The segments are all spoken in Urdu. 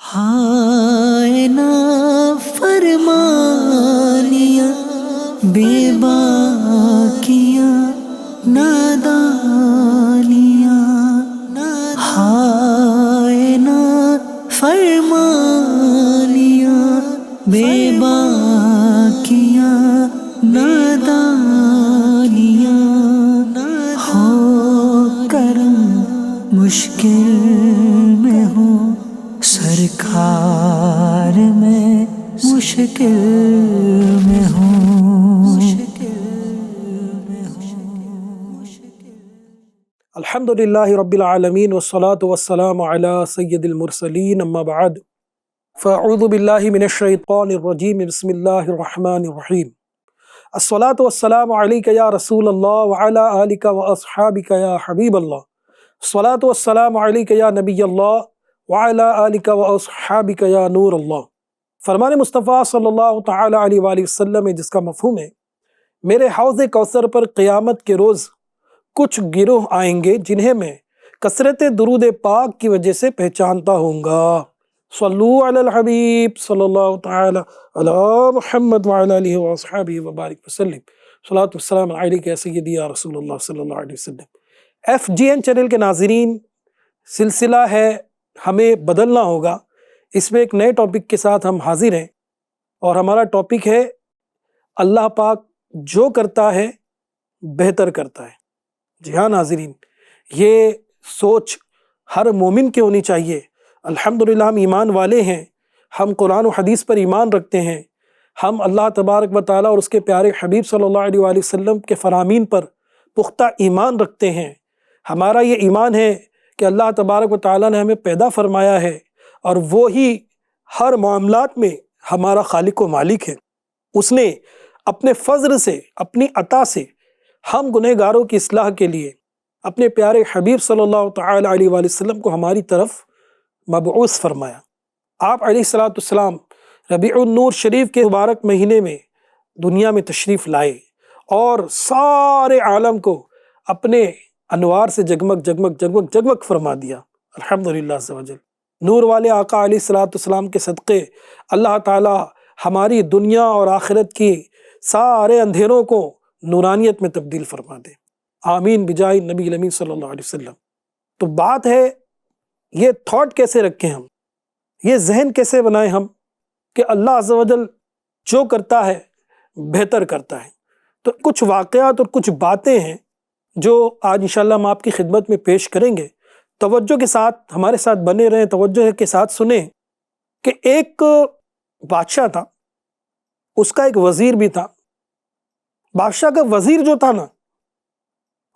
ہائے نا فرمانیاں بے باکیاں نادانیاں، ہائے نا فرمانیاں بے باکیاں نادانیاں، ہو کرم مشکل میں ہو سرکار میں مشکل میں ہوں۔ الحمدللہ رب العالمین والصلاة والسلام علی سید المرسلین، اما بعد فاعوذ باللہ من الشیطان الرجیم، بسم اللہ الرحمن الرحیم۔ الصلاة والسلام علیک یا رسول اللہ وعلی آلک واصحابک یا حبیب اللہ، الصلاة والسلام علیک یا نبی اللہ وعلی آلک واصحابک یا نور اللہ۔ فرمان مصطفیٰ صلی اللہ تعالی علیہ وآلہ وسلم ہے، جس کا مفہوم ہے میرے حوض کوثر پر قیامت کے روز کچھ گروہ آئیں گے جنہیں میں کثرت درود پاک کی وجہ سے پہچانتا ہوں گا۔ صلو علی الحبیب صلی اللہ تعالی علی محمد وعلی آلہ واصحابہ وبارک وسلم، صلاۃ والسلام علیک یا سیدی یا رسول اللہ صلی اللہ علیہ وسلم۔ FGN چینل کے ناظرین، سلسلہ ہے ہمیں بدلنا ہوگا، اس میں ایک نئے ٹاپک کے ساتھ ہم حاضر ہیں، اور ہمارا ٹاپک ہے اللہ پاک جو کرتا ہے بہتر کرتا ہے۔ جی ہاں ناظرین، یہ سوچ ہر مومن کی ہونی چاہیے۔ الحمدللہ ہم ایمان والے ہیں، ہم قرآن و حدیث پر ایمان رکھتے ہیں، ہم اللہ تبارک و تعالیٰ اور اس کے پیارے حبیب صلی اللہ علیہ وآلہ وسلم کے فرامین پر پختہ ایمان رکھتے ہیں۔ ہمارا یہ ایمان ہے کہ اللہ تبارک و تعالیٰ نے ہمیں پیدا فرمایا ہے، اور وہی ہر معاملات میں ہمارا خالق و مالک ہے۔ اس نے اپنے فضل سے، اپنی عطا سے ہم گنہگاروں کی اصلاح کے لیے اپنے پیارے حبیب صلی اللہ تعالی علیہ وآلہ وسلم کو ہماری طرف مبعوث فرمایا۔ آپ علیہ السلام ربیع النور شریف کے مبارک مہینے میں دنیا میں تشریف لائے اور سارے عالم کو اپنے انوار سے جگمگ جگمگ جگمگ جگمگ فرما دیا۔ الحمدللہ عز وجل، نور والے آقا علیہ السلام کے صدقے اللہ تعالی ہماری دنیا اور آخرت کی سارے اندھیروں کو نورانیت میں تبدیل فرما دے، آمین بجائے نبی الامین صلی اللہ علیہ وسلم۔ تو بات ہے یہ تھاٹ کیسے رکھیں ہم، یہ ذہن کیسے بنائیں ہم کہ اللہ عز و جل جو کرتا ہے بہتر کرتا ہے۔ تو کچھ واقعات اور کچھ باتیں ہیں جو آج انشاءاللہ ہم آپ کی خدمت میں پیش کریں گے۔ توجہ کے ساتھ ہمارے ساتھ بنے رہیں، توجہ کے ساتھ سنیں کہ ایک بادشاہ تھا، اس کا ایک وزیر بھی تھا۔ بادشاہ کا وزیر جو تھا نا،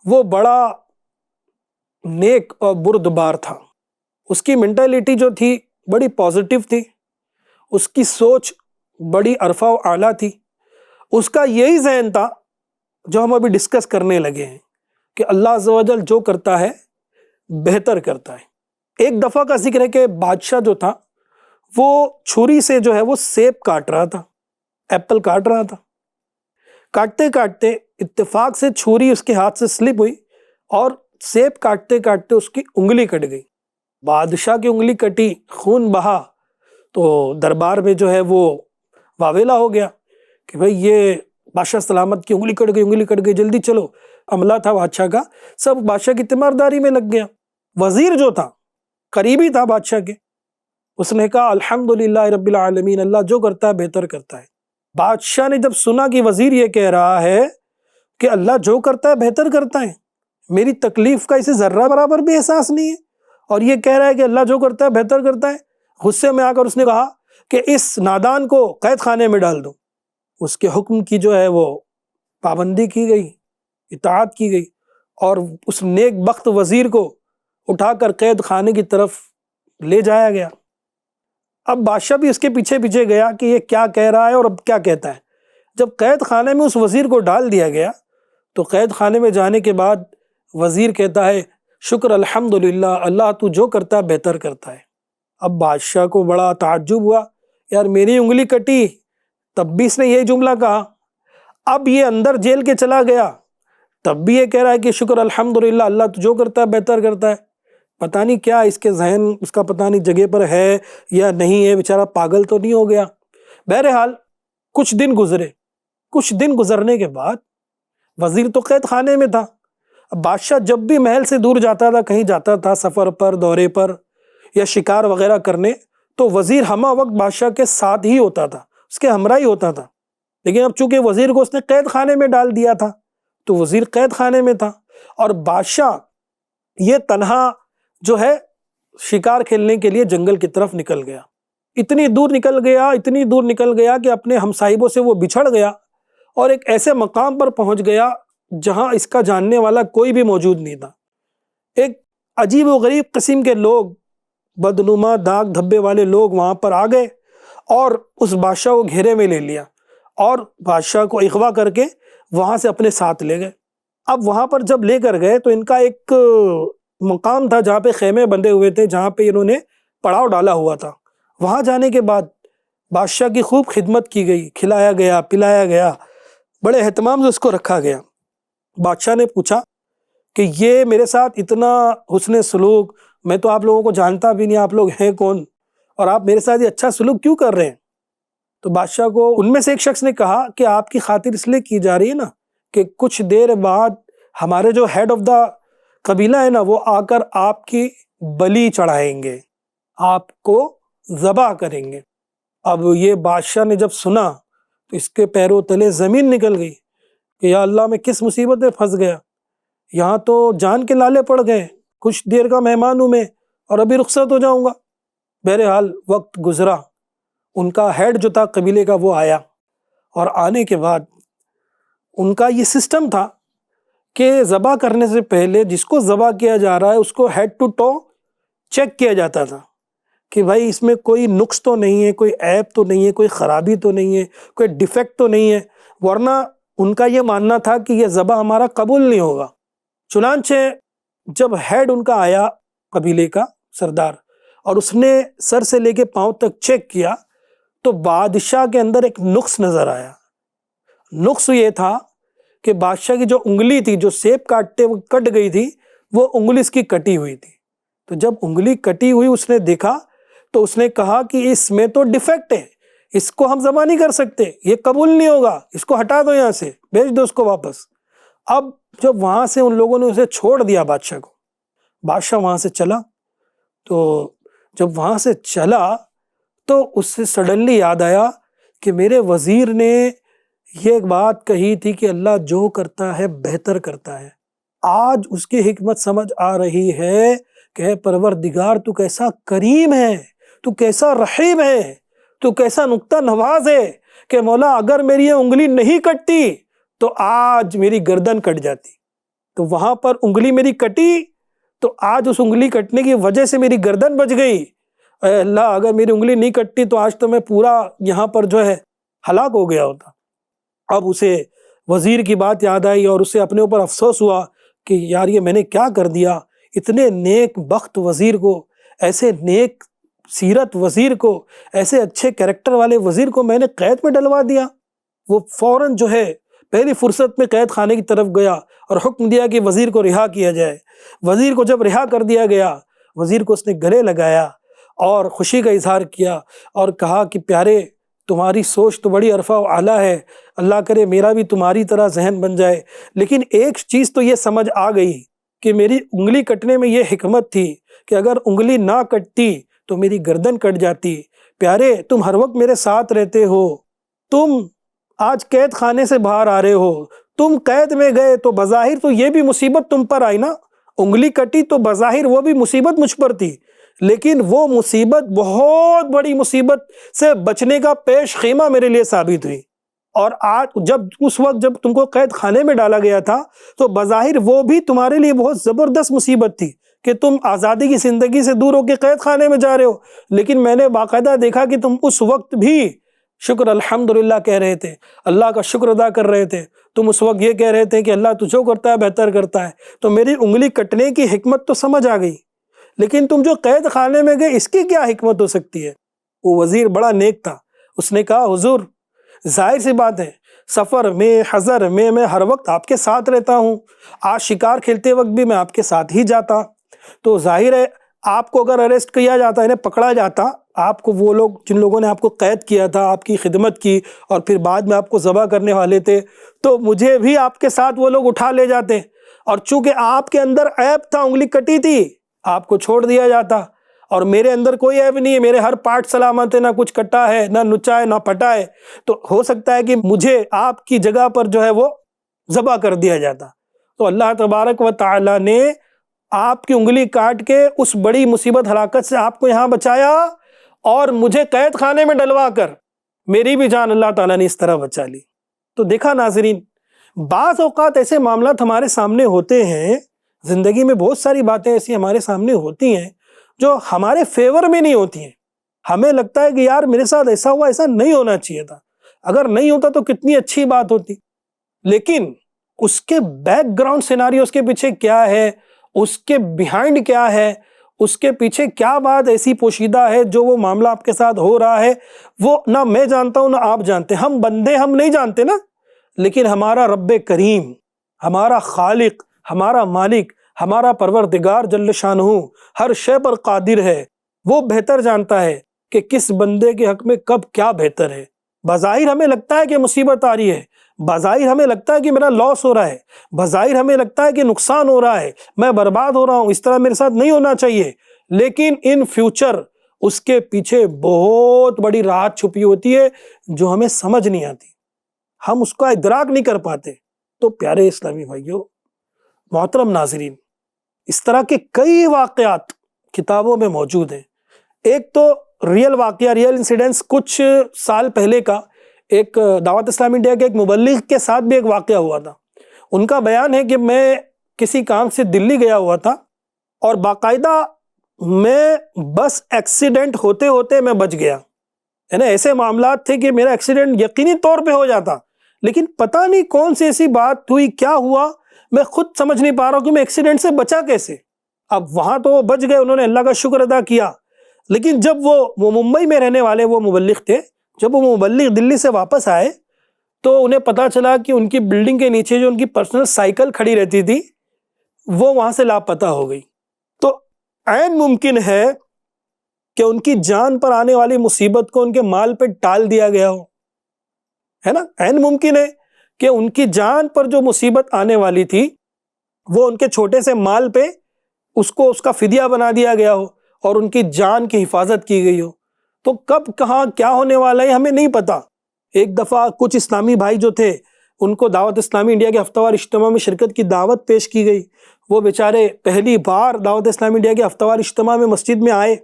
وہ بڑا نیک اور بردبار تھا۔ اس کی مینٹلٹی جو تھی بڑی پازیٹیو تھی، اس کی سوچ بڑی عرفہ و اعلیٰ تھی۔ اس کا یہی ذہن تھا جو ہم ابھی ڈسکس کرنے لگے ہیں کہ اللہ عز و جل جو کرتا ہے بہتر کرتا ہے۔ ایک دفعہ کا ذکر ہے کہ بادشاہ جو تھا وہ چھری سے جو ہے وہ سیب کاٹ رہا تھا، ایپل کاٹ رہا تھا۔ کاٹتے کاٹتے اتفاق سے چھری اس کے ہاتھ سے سلپ ہوئی اور سیب کاٹتے کاٹتے اس کی انگلی کٹ گئی۔ بادشاہ کی انگلی کٹی، خون بہا، تو دربار میں جو ہے وہ واویلا ہو گیا کہ بھئی یہ بادشاہ سلامت کی انگلی کٹ گئی، جلدی چلو۔ عملہ تھا بادشاہ کا، سب بادشاہ کی تیمارداری میں لگ گیا۔ وزیر جو تھا قریبی تھا بادشاہ کے، اس نے کہا الحمدللہ رب العالمین، اللہ جو کرتا ہے بہتر کرتا ہے۔ بادشاہ نے جب سنا کہ وزیر یہ کہہ رہا ہے کہ اللہ جو کرتا ہے بہتر کرتا ہے، میری تکلیف کا اسے ذرہ برابر بھی احساس نہیں ہے، اور یہ کہہ رہا ہے کہ اللہ جو کرتا ہے بہتر کرتا ہے، غصے میں آ کر اس نے کہا کہ اس نادان کو قید خانے میں ڈال دو۔ اس کے حکم کی جو ہے وہ پابندی کی گئی، اطاعت کی گئی، اور اس نیک بخت وزیر کو اٹھا کر قید خانے کی طرف لے جایا گیا۔ اب بادشاہ بھی اس کے پیچھے پیچھے گیا کہ یہ کیا کہہ رہا ہے اور اب کیا کہتا ہے۔ جب قید خانے میں اس وزیر کو ڈال دیا گیا تو قید خانے میں جانے کے بعد وزیر کہتا ہے شکر الحمدللہ، اللہ تو جو کرتا ہے بہتر کرتا ہے۔ اب بادشاہ کو بڑا تعجب ہوا، یار میری انگلی کٹی تب بھی اس نے یہی جملہ کہا، اب یہ اندر جیل کے چلا گیا تب بھی یہ کہہ رہا ہے کہ شکر الحمدللہ، اللہ تو جو کرتا ہے بہتر کرتا ہے۔ پتہ نہیں کیا اس کے ذہن اس کا پتہ نہیں جگہ پر ہے یا نہیں ہے، بیچارہ پاگل تو نہیں ہو گیا۔ بہرحال کچھ دن گزرنے کے بعد وزیر تو قید خانے میں تھا۔ اب بادشاہ جب بھی محل سے دور جاتا تھا، کہیں جاتا تھا سفر پر، دورے پر یا شکار وغیرہ کرنے، تو وزیر ہمہ وقت بادشاہ کے ساتھ ہی ہوتا تھا، اس کے ہمراہ ہی ہوتا تھا۔ لیکن اب چونکہ وزیر کو اس نے قید خانے میں ڈال دیا تھا تو وزیر قید خانے میں تھا، اور بادشاہ یہ تنہا جو ہے شکار کھیلنے کے لیے جنگل کی طرف نکل گیا۔ اتنی دور نکل گیا کہ اپنے ہمسائبوں سے وہ بچھڑ گیا اور ایک ایسے مقام پر پہنچ گیا جہاں اس کا جاننے والا کوئی بھی موجود نہیں تھا۔ ایک عجیب و غریب قسم کے لوگ، بدنما داغ دھبے والے لوگ وہاں پر آ گئے اور اس بادشاہ کو گھیرے میں لے لیا اور بادشاہ کو اغوا کر کے وہاں سے اپنے ساتھ لے گئے۔ اب وہاں پر جب لے کر گئے تو ان کا ایک مقام تھا جہاں پہ خیمے بندے ہوئے تھے، جہاں پہ انہوں نے پڑاؤ ڈالا ہوا تھا۔ وہاں جانے کے بعد بادشاہ کی خوب خدمت کی گئی، کھلایا گیا، پلایا گیا، بڑے اہتمام سے اس کو رکھا گیا۔ بادشاہ نے پوچھا کہ یہ میرے ساتھ اتنا حسن سلوک، میں تو آپ لوگوں کو جانتا بھی نہیں، آپ لوگ ہیں کون، اور آپ میرے ساتھ یہ اچھا سلوک کیوں کر رہے ہیں؟ تو بادشاہ کو ان میں سے ایک شخص نے کہا کہ آپ کی خاطر اس لیے کی جا رہی ہے نا کہ کچھ دیر بعد ہمارے جو ہیڈ آف دا قبیلہ ہے نا، وہ آ کر آپ کی بلی چڑھائیں گے، آپ کو ذبح کریں گے۔ اب یہ بادشاہ نے جب سنا تو اس کے پیروں تلے زمین نکل گئی کہ یا اللہ، میں کس مصیبت میں پھنس گیا، یہاں تو جان کے لالے پڑ گئے، کچھ دیر کا مہمان ہوں میں اور ابھی رخصت ہو جاؤں گا۔ بہرحال وقت گزرا، ان کا ہیڈ جو تھا قبیلے کا وہ آیا، اور آنے کے بعد ان کا یہ سسٹم تھا کہ ذبح کرنے سے پہلے جس کو ذبح کیا جا رہا ہے اس کو ہیڈ ٹو ٹو چیک کیا جاتا تھا کہ بھائی اس میں کوئی نقص تو نہیں ہے، کوئی عیب تو نہیں ہے، کوئی خرابی تو نہیں ہے، کوئی ڈیفیکٹ تو نہیں ہے، ورنہ ان کا یہ ماننا تھا کہ یہ ذبح ہمارا قبول نہیں ہوگا۔ چنانچہ جب ہیڈ ان کا آیا، قبیلے کا سردار، اور اس نے سر سے لے کے پاؤں تک چیک کیا تو بادشاہ کے اندر ایک نقص نظر آیا۔ نقص یہ تھا کہ بادشاہ کی جو انگلی تھی، جو سیب کاٹتے وہ کٹ گئی تھی، وہ انگلی اس کی کٹی ہوئی تھی۔ تو جب انگلی کٹی ہوئی اس نے دیکھا تو اس نے کہا کہ اس میں تو ڈیفیکٹ ہے، اس کو ہم ذبح نہیں کر سکتے، یہ قبول نہیں ہوگا، اس کو ہٹا دو، یہاں سے بھیج دو اس کو واپس۔ اب جب وہاں سے ان لوگوں نے اسے چھوڑ دیا بادشاہ کو، بادشاہ وہاں سے چلا، تو جب وہاں سے چلا تو اس سے سڈنلی یاد آیا کہ میرے وزیر نے یہ ایک بات کہی تھی کہ اللہ جو کرتا ہے بہتر کرتا ہے۔ آج اس کی حکمت سمجھ آ رہی ہے کہ اے پروردگار، تو کیسا کریم ہے، تو کیسا رحیم ہے، تو کیسا نکتہ نواز ہے کہ مولا اگر میری یہ انگلی نہیں کٹتی تو آج میری گردن کٹ جاتی۔ تو وہاں پر انگلی میری کٹی تو آج اس انگلی کٹنے کی وجہ سے میری گردن بچ گئی۔ اے اللہ، اگر میری انگلی نہیں کٹتی تو آج تو میں پورا یہاں پر جو ہے ہلاک ہو گیا ہوتا۔ اب اسے وزیر کی بات یاد آئی اور اسے اپنے اوپر افسوس ہوا کہ یار یہ میں نے کیا کر دیا، اتنے نیک بخت وزیر کو، ایسے نیک سیرت وزیر کو، ایسے اچھے کریکٹر والے وزیر کو میں نے قید میں ڈلوا دیا۔ وہ فوراً جو ہے پہلی فرصت میں قید خانے کی طرف گیا اور حکم دیا کہ وزیر کو رہا کیا جائے۔ وزیر کو جب رہا کر دیا گیا، وزیر کو اس نے گلے لگایا اور خوشی کا اظہار کیا اور کہا کہ پیارے، تمہاری سوچ تو بڑی عرفہ و اعلیٰ ہے، اللہ کرے میرا بھی تمہاری طرح ذہن بن جائے، لیکن ایک چیز تو یہ سمجھ آ گئی کہ میری انگلی کٹنے میں یہ حکمت تھی کہ اگر انگلی نہ کٹتی تو میری گردن کٹ جاتی۔ پیارے، تم ہر وقت میرے ساتھ رہتے ہو، تم آج قید خانے سے باہر آ رہے ہو، تم قید میں گئے تو بظاہر تو یہ بھی مصیبت تم پر آئی نا، انگلی کٹی تو بظاہر وہ بھی مصیبت مجھ پر تھی، لیکن وہ مصیبت بہت بڑی مصیبت سے بچنے کا پیش خیمہ میرے لیے ثابت ہوئی۔ اور آج اس وقت جب تم کو قید خانے میں ڈالا گیا تھا تو بظاہر وہ بھی تمہارے لیے بہت زبردست مصیبت تھی کہ تم آزادی کی زندگی سے دور ہو کے قید خانے میں جا رہے ہو، لیکن میں نے باقاعدہ دیکھا کہ تم اس وقت بھی شکر الحمدللہ کہہ رہے تھے، اللہ کا شکر ادا کر رہے تھے، تم اس وقت یہ کہہ رہے تھے کہ اللہ تو جو کرتا ہے بہتر کرتا ہے۔ تو میری انگلی کٹنے کی حکمت تو سمجھ آ گئی، لیکن تم جو قید خانے میں گئے اس کی کیا حکمت ہو سکتی ہے؟ وہ وزیر بڑا نیک تھا، اس نے کہا حضور ظاہر سی بات ہے، سفر میں حضر میں ہر وقت آپ کے ساتھ رہتا ہوں، آج شکار کھیلتے وقت بھی میں آپ کے ساتھ ہی جاتا، تو ظاہر ہے آپ کو اگر اریسٹ کیا جاتا ہے، پکڑا جاتا، آپ کو وہ لوگ جن لوگوں نے آپ کو قید کیا تھا، آپ کی خدمت کی اور پھر بعد میں آپ کو ذبح کرنے والے تھے، تو مجھے بھی آپ کے ساتھ وہ لوگ اٹھا لے جاتے، اور چونکہ آپ کے اندر عیب تھا، انگلی کٹی تھی، آپ کو چھوڑ دیا جاتا، اور میرے اندر کوئی عیب نہیں ہے، میرے ہر پارٹ سلامت ہے، نہ کچھ کٹا ہے، نہ نچا ہے، نہ پھٹا ہے، تو ہو سکتا ہے کہ مجھے آپ کی جگہ پر جو ہے وہ ذبح کر دیا جاتا۔ تو اللہ تبارک و تعالی نے آپ کی انگلی کاٹ کے اس بڑی مصیبت ہلاکت سے آپ کو یہاں بچایا، اور مجھے قید خانے میں ڈلوا کر میری بھی جان اللہ تعالیٰ نے اس طرح بچا لی۔ تو دیکھا ناظرین، بعض اوقات ایسے معاملات ہمارے سامنے ہوتے ہیں، زندگی میں بہت ساری باتیں ایسی ہمارے سامنے ہوتی ہیں جو ہمارے فیور میں نہیں ہوتی ہیں، ہمیں لگتا ہے کہ یار میرے ساتھ ایسا ہوا، ایسا نہیں ہونا چاہیے تھا، اگر نہیں ہوتا تو کتنی اچھی بات ہوتی، لیکن اس کے بیک گراؤنڈ سیناریو، اس کے پیچھے کیا ہے، اس کے بیہائنڈ کیا ہے، اس کے پیچھے کیا بات ایسی پوشیدہ ہے، جو وہ معاملہ آپ کے ساتھ ہو رہا ہے وہ نہ میں جانتا ہوں نہ آپ جانتے، ہم بندے ہم نہیں جانتے نا، لیکن ہمارا رب کریم، ہمارا خالق، ہمارا مالک، ہمارا پروردگار جل شانہ ہر شے پر قادر ہے، وہ بہتر جانتا ہے کہ کس بندے کے حق میں کب کیا بہتر ہے۔ بظاہر ہمیں لگتا ہے کہ مصیبت آ رہی ہے، بظاہر ہمیں لگتا ہے کہ میرا لاس ہو رہا ہے، بظاہر ہمیں لگتا ہے کہ نقصان ہو رہا ہے، میں برباد ہو رہا ہوں، اس طرح میرے ساتھ نہیں ہونا چاہیے، لیکن ان فیوچر اس کے پیچھے بہت بڑی راحت چھپی ہوتی ہے جو ہمیں سمجھ نہیں آتی، ہم اس کا ادراک نہیں کر پاتے۔ تو پیارے اسلامی بھائیوں، محترم ناظرین، اس طرح کے کئی واقعات کتابوں میں موجود ہیں۔ ایک تو ریئل واقعہ، ریئل انسیڈنس، کچھ سال پہلے کا ایک دعوت اسلامی انڈیا کے ایک مبلغ کے ساتھ بھی ایک واقعہ ہوا تھا۔ ان کا بیان ہے کہ میں کسی کام سے دلی گیا ہوا تھا، اور باقاعدہ میں بس ایکسیڈنٹ ہوتے ہوتے میں بچ گیا، ہے نا، ایسے معاملات تھے کہ میرا ایکسیڈنٹ یقینی طور پہ ہو جاتا، لیکن پتہ نہیں کون سی ایسی بات ہوئی، کیا ہوا، میں خود سمجھ نہیں پا رہا ہوں کہ میں ایکسیڈنٹ سے بچا کیسے۔ اب وہاں تو وہ بچ گئے، انہوں نے اللہ کا شکر ادا کیا، لیکن جب وہ ممبئی میں رہنے والے وہ مبلغ تھے، جب وہ مبلغ دلی سے واپس آئے تو انہیں پتا چلا کہ ان کی بلڈنگ کے نیچے جو ان کی پرسنل سائیکل کھڑی رہتی تھی وہ وہاں سے لاپتہ ہو گئی۔ تو عین ممکن ہے کہ ان کی جان پر آنے والی مصیبت کو ان کے مال پہ ٹال دیا گیا ہو، ہے نا، عین ممکن ہے کہ ان کی جان پر جو مصیبت آنے والی تھی وہ ان کے چھوٹے سے مال پہ اس کا فدیہ بنا دیا گیا ہو اور ان کی جان کی حفاظت کی گئی ہو۔ تو کب کہاں کیا ہونے والا ہے ہمیں نہیں پتا۔ ایک دفعہ کچھ اسلامی بھائی جو تھے ان کو دعوت اسلامی انڈیا کے ہفتہ وار اجتماع میں شرکت کی دعوت پیش کی گئی، وہ بیچارے پہلی بار دعوت اسلامی انڈیا کے ہفتہ وار اجتماع میں مسجد میں آئے،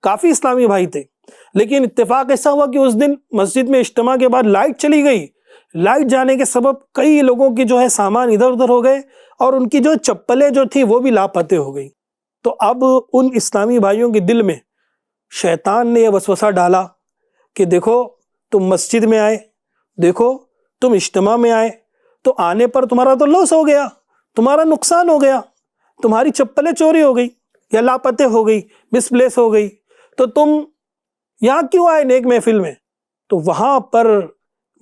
کافی اسلامی بھائی تھے، لیکن اتفاق ایسا ہوا کہ اس دن مسجد میں اجتماع کے بعد لائٹ چلی گئی، لائٹ جانے کے سبب کئی لوگوں کی جو ہے سامان ادھر ادھر ہو گئے، اور ان کی جو چپلیں جو تھی وہ بھی لاپتے ہو گئی۔ تو اب ان اسلامی بھائیوں کے دل میں شیطان نے یہ وسوسہ ڈالا کہ دیکھو تم مسجد میں آئے، دیکھو تم اجتماع میں آئے، تو آنے پر تمہارا تو لاس ہو گیا، تمہارا نقصان ہو گیا، تمہاری چپلیں چوری ہو گئی یا لاپتے ہو گئی، مس پلیس ہو گئی، تو تم یہاں کیوں آئے نیک محفل میں؟ تو وہاں پر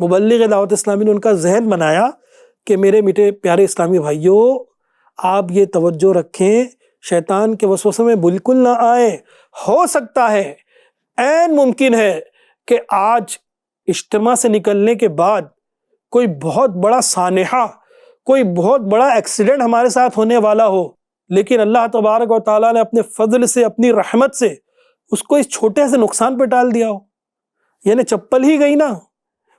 مبلغ دعوت اسلامی نے ان کا ذہن بنایا کہ میرے میٹھے پیارے اسلامی بھائیوں، آپ یہ توجہ رکھیں، شیطان کے وسوسے میں بالکل نہ آئیں۔ ہو سکتا ہے، عین ممکن ہے کہ آج اجتماع سے نکلنے کے بعد کوئی بہت بڑا سانحہ، کوئی بہت بڑا ایکسیڈنٹ ہمارے ساتھ ہونے والا ہو، لیکن اللہ تبارک و تعالیٰ نے اپنے فضل سے، اپنی رحمت سے اس کو اس چھوٹے سے نقصان پہ ٹال دیا ہو۔ یعنی چپل ہی گئی نا،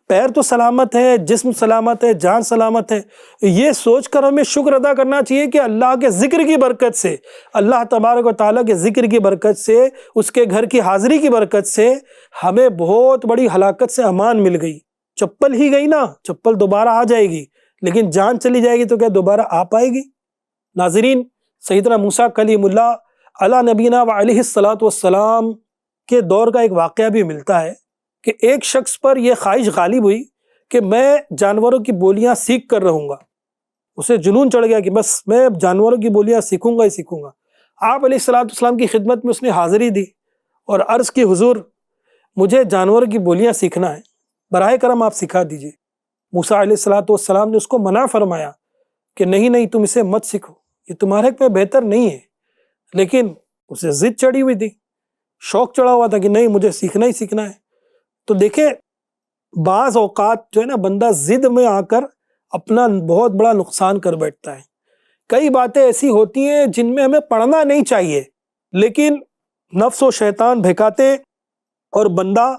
پیر تو سلامت ہے، جسم سلامت ہے، جان سلامت ہے، یہ سوچ کر ہمیں شکر ادا کرنا چاہیے کہ اللہ کے ذکر کی برکت سے، اللہ تبارک و تعالیٰ کے ذکر کی برکت سے، اس کے گھر کی حاضری کی برکت سے ہمیں بہت بڑی ہلاکت سے امان مل گئی۔ چپل ہی گئی نا، چپل دوبارہ آ جائے گی، لیکن جان چلی جائے گی تو کیا دوبارہ آ پائے گی؟ ناظرین، سیدنا موسیٰ کلیم اللہ علی نبینا و علیہ الصلاۃ والسلام کے دور کا ایک واقعہ بھی ملتا ہے کہ ایک شخص پر یہ خواہش غالب ہوئی کہ میں جانوروں کی بولیاں سیکھ کر رہوں گا، اسے جنون چڑھ گیا کہ بس میں جانوروں کی بولیاں سیکھوں گا ہی سیکھوں گا۔ آپ علیہ الصلاۃ والسلام کی خدمت میں اس نے حاضری دی اور عرض کی حضور مجھے جانوروں کی بولیاں سیکھنا ہے، براہ کرم آپ سکھا دیجئے۔ موسیٰ علیہ الصلاۃ والسلام نے اس کو منع فرمایا کہ نہیں تم اسے مت سیکھو، یہ تمہارے حق میں بہتر نہیں ہے، لیکن اسے ضد چڑھی ہوئی تھی، شوق چڑھا ہوا تھا کہ نہیں مجھے سیکھنا ہی سیکھنا ہے۔ تو دیکھیں بعض اوقات جو ہے نا بندہ ضد میں آ کر اپنا بہت بڑا نقصان کر بیٹھتا ہے۔ کئی باتیں ایسی ہوتی ہیں جن میں ہمیں پڑھنا نہیں چاہیے، لیکن نفس و شیطان بہکاتے اور بندہ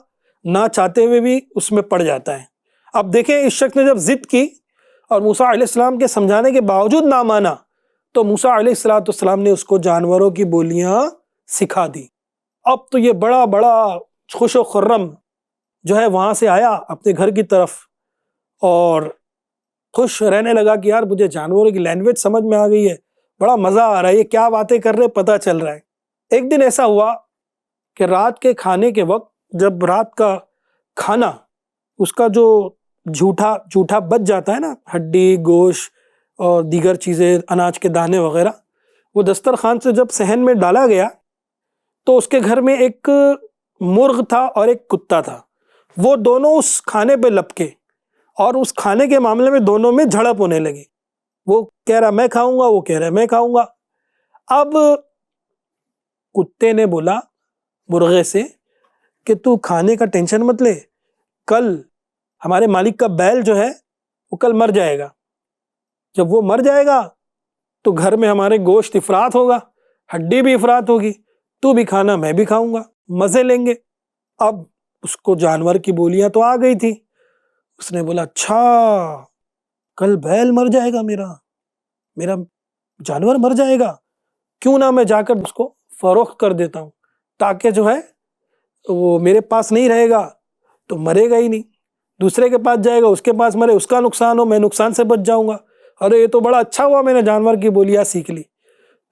نہ چاہتے ہوئے بھی اس میں پڑ جاتا ہے۔ اب دیکھیں اس شخص نے جب ضد کی اور موسیٰ علیہ السلام کے سمجھانے کے باوجود نہ مانا، تو موسیٰ علیہ السلام نے اس کو جانوروں کی بولیاں سکھا دی۔ اب تو یہ بڑا بڑا خوش و خرم جو ہے وہاں سے آیا اپنے گھر کی طرف اور خوش رہنے لگا کہ یار مجھے جانوروں کی لینگویج سمجھ میں آ گئی ہے، بڑا مزہ آ رہا ہے، یہ کیا باتیں کر رہے پتہ چل رہا ہے۔ ایک دن ایسا ہوا کہ رات کے کھانے کے وقت جب رات کا کھانا اس کا جو جھوٹا بچ جاتا ہے نا، ہڈی گوشت اور دیگر چیزیں، اناج کے دانے وغیرہ، وہ دسترخوان سے جب صحن میں ڈالا گیا تو اس کے گھر میں ایک مرغ تھا اور ایک کتا تھا۔ وہ دونوں اس کھانے پہ لپکے اور اس کھانے کے معاملے میں دونوں میں جھڑپ ہونے لگی۔ وہ کہہ رہا میں کھاؤں گا، وہ کہہ رہا میں کھاؤں گا۔ اب کتے نے بولا مرغے سے کہ تو کھانے کا ٹینشن مت لے، کل ہمارے مالک کا بیل جو ہے وہ کل مر جائے گا، جب وہ مر جائے گا تو گھر میں ہمارے گوشت افراط ہوگا، ہڈی بھی افراط ہوگی، تو بھی کھانا میں بھی کھاؤں گا، مزے لیں گے۔ اب اس کو جانور کی بولیاں تو آ گئی تھی، اس نے بولا اچھا کل بیل مر جائے گا، میرا جانور مر جائے گا، کیوں نہ میں جا کر اس کو فروخت کر دیتا ہوں، تاکہ جو ہے وہ میرے پاس نہیں رہے گا تو مرے گا ہی نہیں، دوسرے کے پاس جائے گا اس کے پاس مرے، اس کا نقصان ہو، میں نقصان سے بچ جاؤں گا۔ ارے یہ تو بڑا اچھا ہوا میں نے جانور کی بولیاں سیکھ لی۔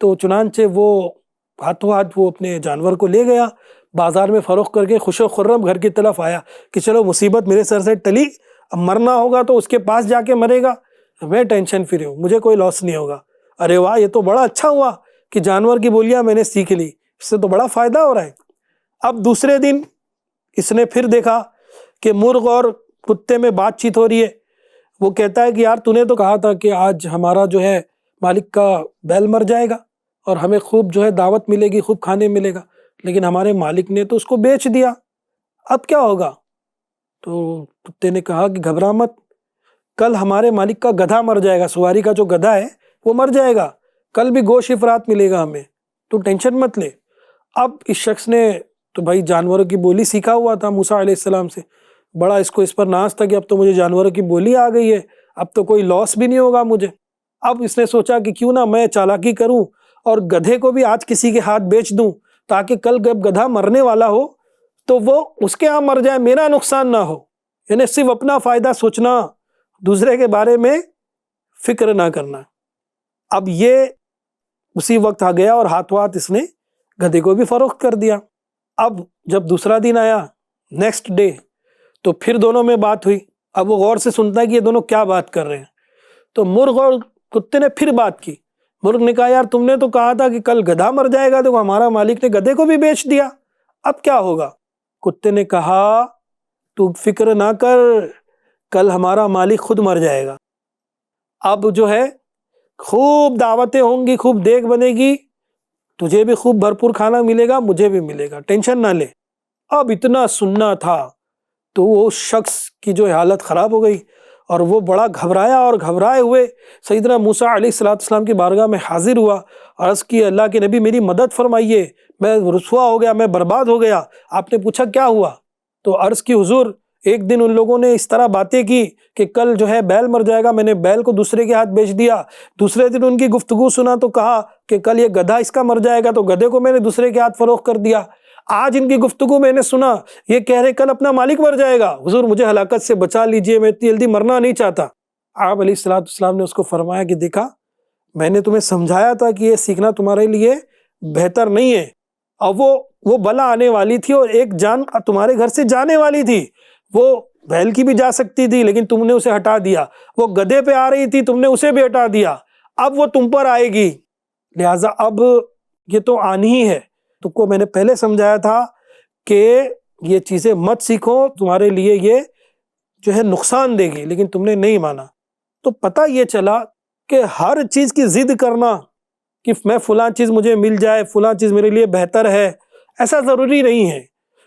تو چنانچہ وہ ہاتھوں ہاتھ وہ اپنے جانور کو لے گیا، بازار میں فروخت کر کے خوش و خرم گھر کی طرف آیا کہ چلو مصیبت میرے سر سے ٹلی، اب مرنا ہوگا تو اس کے پاس جا کے مرے گا، میں ٹینشن فری ہوں، مجھے کوئی لاس نہیں ہوگا۔ ارے واہ یہ تو بڑا اچھا ہوا کہ جانور کی بولیاں میں نے سیکھ لی، اس سے تو بڑا فائدہ ہو رہا ہے۔ اب دوسرے دن اس نے پھر دیکھا کہ مرغ اور کتے میں بات چیت ہو رہی ہے۔ وہ کہتا ہے کہ یار تو نے تو کہا تھا کہ آج ہمارا جو ہے مالک کا بیل مر جائے گا اور ہمیں خوب جو ہے دعوت ملے گی، خوب کھانے ملے گا، لیکن ہمارے مالک نے تو اس کو بیچ دیا، اب کیا ہوگا؟ تو کتے نے کہا کہ گھبرا مت، کل ہمارے مالک کا گدھا مر جائے گا، سواری کا جو گدھا ہے وہ مر جائے گا، کل بھی گوشت افراط ملے گا ہمیں، تو ٹینشن مت لے۔ اب اس شخص نے تو بھائی جانوروں کی بولی سیکھا ہوا تھا موسیٰ علیہ السلام سے، بڑا اس پر ناز تھا کہ اب تو مجھے جانوروں کی بولی آ گئی ہے، اب تو کوئی لاس بھی نہیں ہوگا مجھے۔ اب اس نے سوچا کہ کیوں نہ میں چالاکی کروں اور گدھے کو بھی آج کسی کے ہاتھ بیچ دوں، تاکہ کل جب گدھا مرنے والا ہو تو وہ اس کے ہاں مر جائے، میرا نقصان نہ ہو، یعنی صرف اپنا فائدہ سوچنا، دوسرے کے بارے میں فکر نہ کرنا۔ اب یہ اسی وقت آ گیا اور ہاتھوں ہاتھ اس نے گدھے کو بھی فروخت کر دیا۔ اب جب دوسرا دن آیا، نیکسٹ ڈے، تو پھر دونوں میں بات ہوئی۔ اب وہ غور سے سنتا ہے کہ یہ دونوں کیا بات کر رہے ہیں، تو مرغ اور کتے نے پھر بات کی۔ مرغ نے کہا یار تم نے تو کہا تھا کہ کل گدھا مر جائے گا، تو ہمارا مالک نے گدھے کو بھی بیچ دیا، اب کیا ہوگا؟ کتے نے کہا تو فکر نہ کر، کل ہمارا مالک خود مر جائے گا، اب جو ہے خوب دعوتیں ہوں گی، خوب دیگ بنے گی، تجھے بھی خوب بھرپور کھانا ملے گا، مجھے بھی ملے گا، ٹینشن نہ لے۔ اب اتنا سننا تھا تو وہ شخص کی جو حالت خراب ہو گئی اور وہ بڑا گھبرایا، اور گھبرائے ہوئے سیدنا موسیٰ علیہ السلام کی بارگاہ میں حاضر ہوا، عرض کی اللہ کے نبی میری مدد فرمائیے، میں رسوا ہو گیا، میں برباد ہو گیا۔ آپ نے پوچھا کیا ہوا؟ تو عرض کی حضور ایک دن ان لوگوں نے اس طرح باتیں کی کہ کل جو ہے بیل مر جائے گا، میں نے بیل کو دوسرے کے ہاتھ بیچ دیا۔ دوسرے دن ان کی گفتگو سنا تو کہا کہ کل یہ گدھا اس کا مر جائے گا، تو گدھے کو میں نے دوسرے کے ہاتھ فروخت کر دیا۔ آج ان کی گفتگو میں نے سنا یہ کہہ رہے کل اپنا مالک مر جائے گا، حضور مجھے ہلاکت سے بچا لیجئے، میں اتنی جلدی مرنا نہیں چاہتا۔ آپ علیہ السلام نے اس کو فرمایا کہ دیکھا میں نے تمہیں سمجھایا تھا کہ یہ سیکھنا تمہارے لیے بہتر نہیں ہے، اور وہ بلا آنے والی تھی اور ایک جان تمہارے گھر سے جانے والی تھی، وہ بیل کی بھی جا سکتی تھی لیکن تم نے اسے ہٹا دیا، وہ گدھے پہ آ رہی تھی تم نے اسے بھی ہٹا دیا، اب وہ تم پر آئے گی، لہٰذا اب یہ تو آنی ہی ہے۔ تم کو میں نے پہلے سمجھایا تھا کہ یہ چیزیں مت سیکھو، تمہارے لیے یہ جو ہے نقصان دے گی، لیکن تم نے نہیں مانا۔ تو پتہ یہ چلا کہ ہر چیز کی ضد کرنا کہ میں فلاں چیز مجھے مل جائے، فلاں چیز میرے لیے بہتر ہے، ایسا ضروری نہیں ہے۔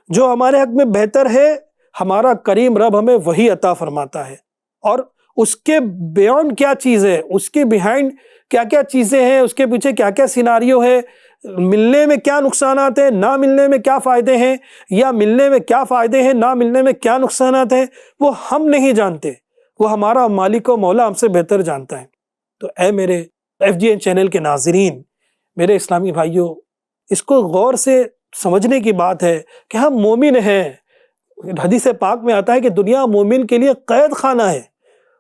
جو ہمارے حق میں بہتر ہے ہمارا کریم رب ہمیں وہی عطا فرماتا ہے، اور اس کے بیونڈ کیا چیز ہے، اس کے بیہائنڈ کیا کیا چیزیں ہیں، اس کے پیچھے کیا کیا سیناریو ہے، ملنے میں کیا نقصانات ہیں، نہ ملنے میں کیا فائدے ہیں، یا ملنے میں کیا فائدے ہیں، نہ ملنے میں کیا نقصانات ہیں، وہ ہم نہیں جانتے، وہ ہمارا مالک و مولا ہم سے بہتر جانتا ہے۔ تو اے میرے FGN چینل کے ناظرین، میرے اسلامی بھائیوں، اس کو غور سے سمجھنے کی بات ہے کہ ہم مومن ہیں۔ حدیث پاک میں آتا ہے کہ دنیا مومن کے لیے قید خانہ ہے،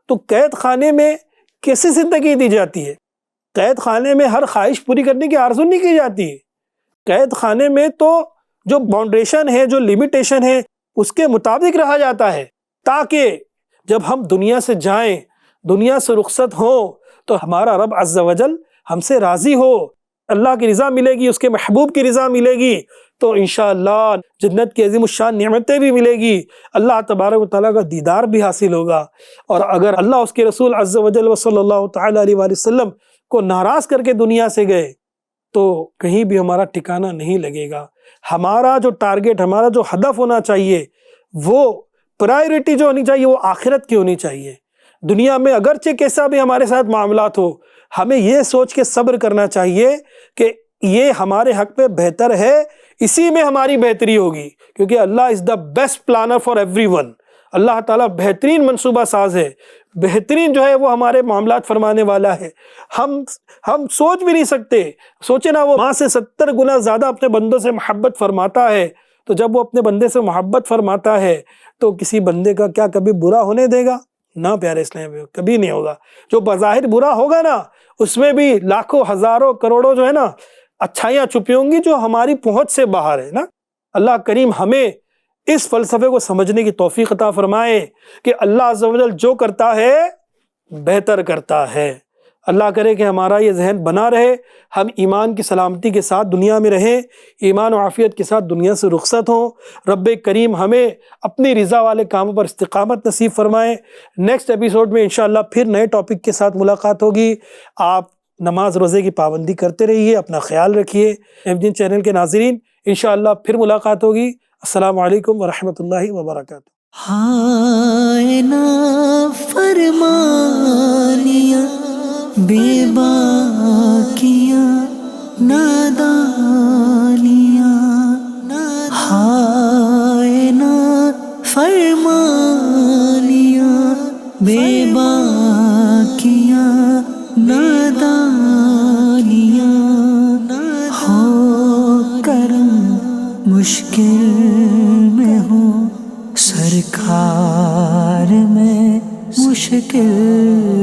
تو قید خانے میں کیسی زندگی دی جاتی ہے؟ قید خانے میں ہر خواہش پوری کرنے کی آرزو نہیں کی جاتی ہے۔ قید خانے میں تو جو باؤنڈریشن ہے، جو لیمیٹیشن ہے، اس کے مطابق رہا جاتا ہے، تاکہ جب ہم دنیا سے جائیں، دنیا سے رخصت ہوں، تو ہمارا رب عز و جل ہم سے راضی ہو، اللہ کی رضا ملے گی، اس کے محبوب کی رضا ملے گی، تو انشاءاللہ جنت کی عظیم الشان نعمتیں بھی ملے گی، اللہ تبارک و تعالیٰ کا دیدار بھی حاصل ہوگا۔ اور اگر اللہ اس کے رسول عز و جل صلی اللہ تعالیٰ علیہ وآلہ وسلم کو ناراض کر کے دنیا سے گئے تو کہیں بھی ہمارا ٹھکانہ نہیں لگے گا۔ ہمارا جو ٹارگٹ، ہمارا جو ہدف ہونا چاہیے، وہ پرائیورٹی جو ہونی چاہیے وہ آخرت کی ہونی چاہیے۔ دنیا میں اگرچہ کیسا بھی ہمارے ساتھ معاملات ہو، ہمیں یہ سوچ کے صبر کرنا چاہیے کہ یہ ہمارے حق میں بہتر ہے، اسی میں ہماری بہتری ہوگی، کیونکہ Allah is the best planner for everyone ون۔ اللہ تعالیٰ بہترین منصوبہ ساز ہے، بہترین جو ہے وہ ہمارے معاملات فرمانے والا ہے۔ ہم سوچ بھی نہیں سکتے، سوچے نا، وہ ماں سے 70 گنا زیادہ اپنے بندوں سے محبت فرماتا ہے، تو جب وہ اپنے بندے سے محبت فرماتا ہے تو کسی بندے کا کیا کبھی برا ہونے دے گا؟ نہ پیارے اسلام، کبھی نہیں ہوگا۔ جو بظاہر برا ہوگا نا، اس میں بھی لاکھوں ہزاروں کروڑوں جو ہے نا اچھائیاں چھپی ہوں گی جو ہماری پہنچ سے باہر ہے نا۔ اللہ کریم ہمیں اس فلسفے کو سمجھنے کی توفیق عطا فرمائے کہ اللہ عز و جل جو کرتا ہے بہتر کرتا ہے۔ اللہ کرے کہ ہمارا یہ ذہن بنا رہے، ہم ایمان کی سلامتی کے ساتھ دنیا میں رہیں، ایمان و عافیت کے ساتھ دنیا سے رخصت ہوں۔ رب کریم ہمیں اپنی رضا والے کاموں پر استقامت نصیب فرمائے۔ نیکسٹ ایپیسوڈ میں انشاءاللہ پھر نئے ٹاپک کے ساتھ ملاقات ہوگی۔ آپ نماز روزے کی پابندی کرتے رہیے، اپنا خیال رکھیے۔ FGN چینل کے ناظرین، انشاءاللہ پھر ملاقات ہوگی۔ السلام علیکم ورحمۃ اللہ وبرکاتہ۔ ہائے نا فرمانیاں بے باکیاں نادانیاں، ہائے نا فرمانیاں بے باکیاں نادانیاں، ہو کرم مشکل میں ہوں، سرکار میں مشکل